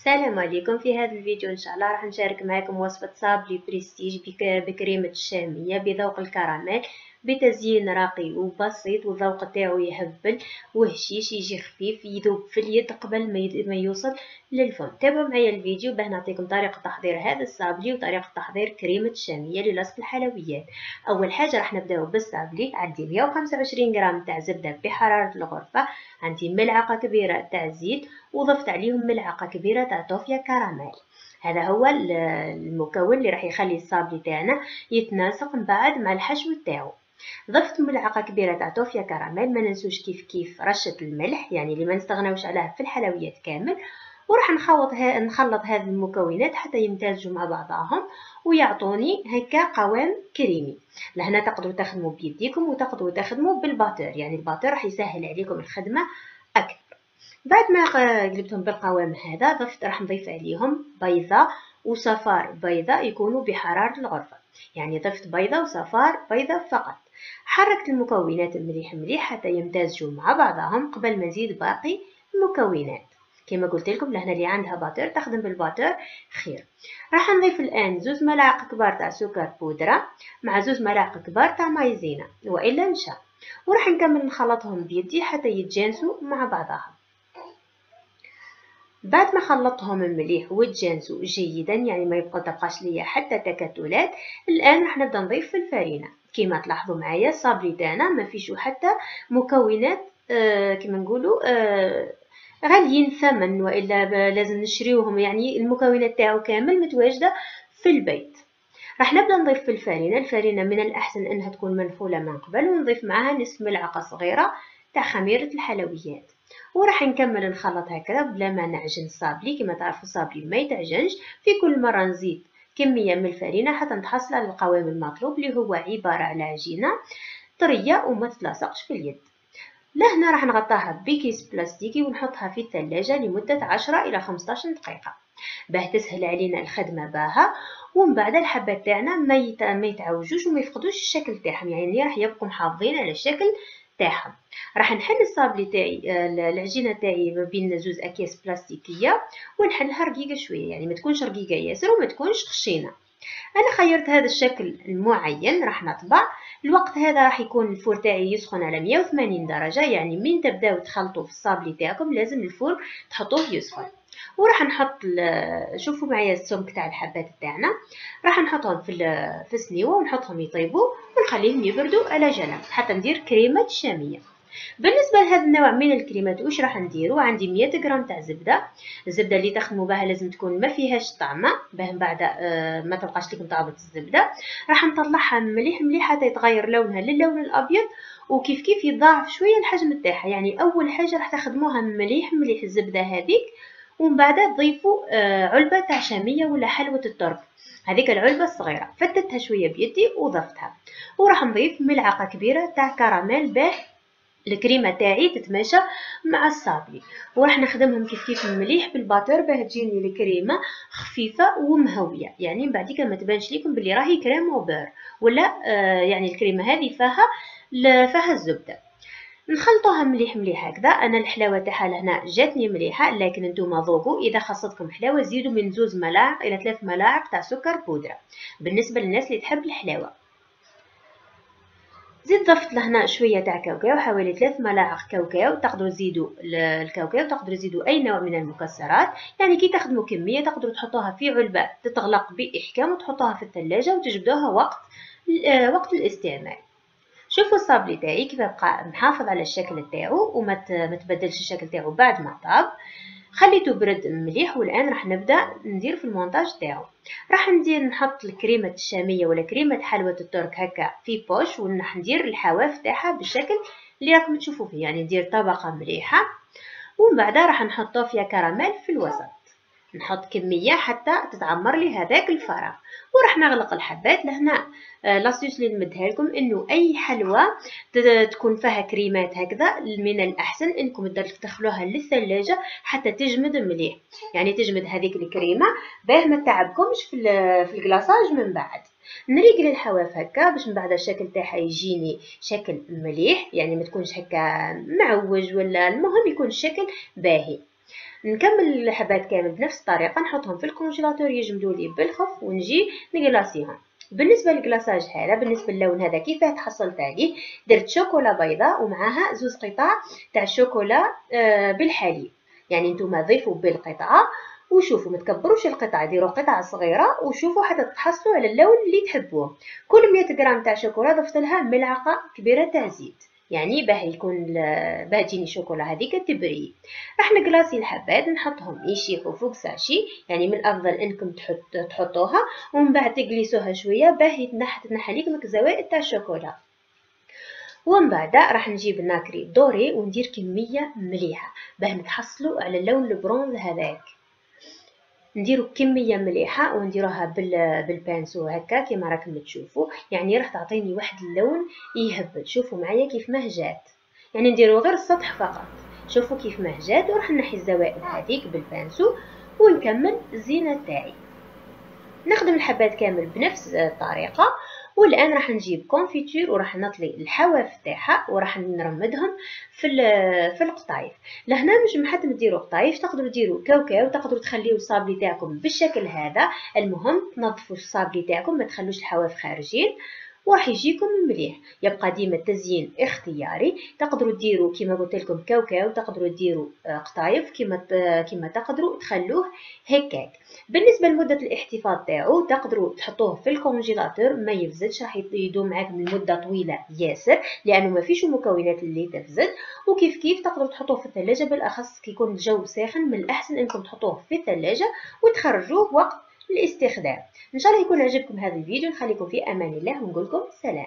السلام عليكم. في هذا الفيديو ان شاء الله راح نشارك معكم وصفة صابلي بريستيج بكريمة الشامية بذوق الكراميل بتزيين راقي وبسيط، والذوق تاعو يهبل وهشيش، يجي خفيف يذوب في اليد قبل ما يوصل للفم. تابعوا معايا الفيديو باه نعطيكم طريقة تحضير هذا الصابلي وطريقة تحضير كريمة الشامية للصق الحلويات. اول حاجة راح نبداو بالصابلي. عندي 125 غرام تاع زبدة بحرارة الغرفة، عندي ملعقة كبيرة تاع زيت، وضفت عليهم ملعقة كبيرة تاع توفيا كراميل. هذا هو المكون اللي راح يخلي الصابلي تاعنا يتناسق من بعد مع الحشو تاعو. ضفت ملعقة كبيرة تاع توفيا كراميل. ما ننسوش كيف رشة الملح، يعني اللي ما نستغناوش عليها في الحلويات كامل. وراح نخلط هذه المكونات حتى يمتزجوا مع بعضهم ويعطوني هكا قوام كريمي. لهنا تقدروا تخدموا بيديكم وتقدروا تخدموا بالباتور، يعني الباتور راح يسهل عليكم الخدمة أكثر. بعد ما قلبتهم بالقوام هذا راح نضيف عليهم بيضة وصفار بيضة يكونوا بحرارة الغرفة، يعني ضفت بيضة وصفار بيضة فقط. حركت المكونات مليح حتى يمتزجوا مع بعضهم قبل ما نزيد باقي المكونات. كما قلت لكم لهنا اللي عندها باتور تخدم بالباتور خير. راح نضيف الان 2 ملاعق كبار تاع سكر بودرة مع 2 ملاعق كبار تاع مايزينا والا نشا، وراح نكمل نخلطهم بيدي حتى يتجانسوا مع بعضهم. بعد ما خلطتهم مليح وتجانسوا جيدا، يعني ما تبقاش ليا حتى تكتلات، الان راح نبدا نضيف الفرينه. كما تلاحظوا معايا الصابلي تاعنا ما فيش حتى مكونات كما نقولوا غاليين ثمن والا لازم نشريوهم، يعني المكونات تاعو كامل متواجده في البيت. راح نبدا نضيف في الفرينه من الاحسن انها تكون منخوله من قبل، ونضيف معها نصف ملعقه صغيره تاع خميره الحلويات. وراح نكمل نخلط هكذا بلا ما نعجن الصابلي. كما تعرفوا الصابلي ما يتعجنش، في كل مره نزيد كميه من الفرينه حتى نتحصل على القوام المطلوب اللي هو عباره على عجينه طريه وما تتلاصقش في اليد. لهنا راح نغطاها بكيس بلاستيكي ونحطها في الثلاجه لمده 10 الى 15 دقيقه باه تسهل علينا الخدمه باها. ومن بعد الحبات تاعنا ما يتعوجوش وما يفقدوش الشكل تاعهم، يعني راح يبقوا محافظين على الشكل تاعهم. راح نحل الصابلي تاعي العجينه تاعي ما بين 2 اكياس بلاستيكيه ونحلها رقيقه شويه، يعني ما تكونش رقيقه ياسر وما تكونش خشينه. انا خيرت هذا الشكل المعين. راح نطبع. الوقت هذا راح يكون الفور تاعي يسخن على 180 درجه، يعني من تبداو تخلطوا في الصابلي تاعكم لازم الفور تحطوه يسخن. وراح نحط شوفوا معايا السمك تاع الحبات تاعنا، راح نحطهم في السنيوه ونحطهم يطيبوا ونخليهم يبردوا على جنب حتى ندير كريمه الشاميه. بالنسبه لهذا النوع من الكريمات واش راح نديرو؟ عندي 100 غرام تاع زبده. الزبده اللي تخدموا بها لازم تكون ما فيهاش طعمه باه من بعد ما تبقاش لكم طابت الزبده. راح نطلعها مليح حتى يتغير لونها للون الابيض، وكيف يتضاعف شويه الحجم تاعها. يعني اول حاجه راح تخدموها مليح الزبده هذيك، ومن بعد تضيفوا علبه تاع شاميه ولا حلوه الترك. هذيك العلبه الصغيره فتتها شويه بيدي وضفتها. وراح نضيف ملعقه كبيره تاع كراميل باه الكريمه تاعي تتماشى مع الصابلي. وراح نخدمهم كيف مليح بالباتور باه تجيني الكريمه خفيفه ومهويه، يعني من بعد ما تبانش لكم بلي راهي كريم وبير ولا يعني الكريمه هذه فيها الزبده. نخلطوها مليح هكذا. انا الحلاوه تاعها لهنا جاتني مليحه، لكن نتوما ذوقوا اذا خاصتكم حلاوه زيدوا من 2 ملاعق الى 3 ملاعق تاع سكر بودره بالنسبه للناس اللي تحب الحلاوه. زيد ضفت لهنا شويه تاع كاوكاو، حوالي 3 ملاعق كاوكاو. تقدروا تزيدوا الكاوكاو، تقدروا تزيدوا اي نوع من المكسرات، يعني كي تخدموا كميه تقدروا تحطوها في علبه تتغلق باحكام وتحطوها في الثلاجه وتجبدوها وقت الاستعمال. شوفوا الصابلي تاعي كيف بقى محافظ على الشكل تاعو وما تبدلش الشكل تاعو بعد ما طاب. خليته برد مليح. والان راح نبدا ندير في المونتاج تاعو. راح نحط الكريمه الشاميه ولا كريمه حلوه الترك هكا في بوش، وراح ندير الحواف تاعها بالشكل اللي راكم تشوفوا فيه، يعني ندير طبقه مليحه. ومن بعد راح نحطو فيها كراميل في الوسط، نحط كميه حتى تتعمر لي هذاك الفراغ. وراح نغلق الحبات. لهنا لاستيوس اللي نمدها لكم انه اي حلوه تكون فيها كريمات هكذا من الاحسن انكم تدخلوها للثلاجه حتى تجمد مليح، يعني تجمد هذيك الكريمه باه ما تعبكمش في الكلاصاج. من بعد نريقل الحواف هكا باش من بعد الشكل تاعها يجيني شكل مليح، يعني ما تكونش هكا معوج ولا المهم يكون الشكل باهي. نكمل الحبات كامل بنفس الطريقه، نحطهم في الكونجيلاتور يجمدوا لي بالخف ونجي نكلاصيهم. بالنسبه للكلاصاج هذا، بالنسبه للون هذا كيفاه تحصلت عليه، درت شوكولا بيضاء ومعها زوز قطع تاع الشوكولا بالحليب. يعني نتوما ضيفوا بالقطعه وشوفوا، ما تكبروش القطعه، ديروا قطع صغيره وشوفوا حتى تحصلوا على اللون اللي تحبوه. كل 100 غرام تاع شوكولا ضفت لها ملعقه كبيره تاع زيت، يعني باه يكون باه تجيني الشوكولا هذيك تبري. راح نكلاصي الحبات نحطهم يشيحوا فوق ساشي، يعني من الافضل انكم تحطوها ومن بعد تقليسوها شويه باه تنحى لكم الزوائد تاع الشوكولا. ومن بعد راح نجيب الناكري دوري وندير كميه مليحه باه نتحصلوا على اللون البرونز هذاك. نديرو كميه مليحه ونديروها بالبانسو هكا كيما راكم تشوفوا، يعني راح تعطيني واحد اللون يهبل. شوفوا معايا كيف ما جات، يعني نديرو غير السطح فقط. شوفوا كيف ما جات، وراح نحي الزوائد هذيك بالبانسو ونكمل الزينه تاعي. نخدم الحبات كامل بنفس الطريقه. والان راح نجيب كونفيتور وراح نطلي الحواف تاعها وراح نرمدهم في القطايف. لهنا مش محتم ديروا قطايف، تقدروا ديروا كاوكاو، تقدروا تخليوا الصابلي تاعكم بالشكل هذا. المهم تنظفوا الصابلي تاعكم، ما تخلوش الحواف خارجين وراح يجيكم مليح. يبقى ديما التزيين اختياري، تقدروا ديروا كيما قلت لكم كاوكاو، تقدروا ديروا قطايف كيما تقدروا تخلوه هكاك. بالنسبه لمده الاحتفاظ تاعو تقدروا تحطوه في الكونجيلاتور ما يفزدش، راح يدوم معاكم لمده طويله ياسر لانه ما فيش المكونات اللي تفزد. وكيف كيف تقدروا تحطوه في الثلاجه، بالاخص كي يكون الجو ساخن من الاحسن انكم تحطوه في الثلاجه وتخرجوه وقت الاستخدام. ان شاء الله يكون عجبكم هذا الفيديو، نخليكم في امان الله ونقول لكم سلام.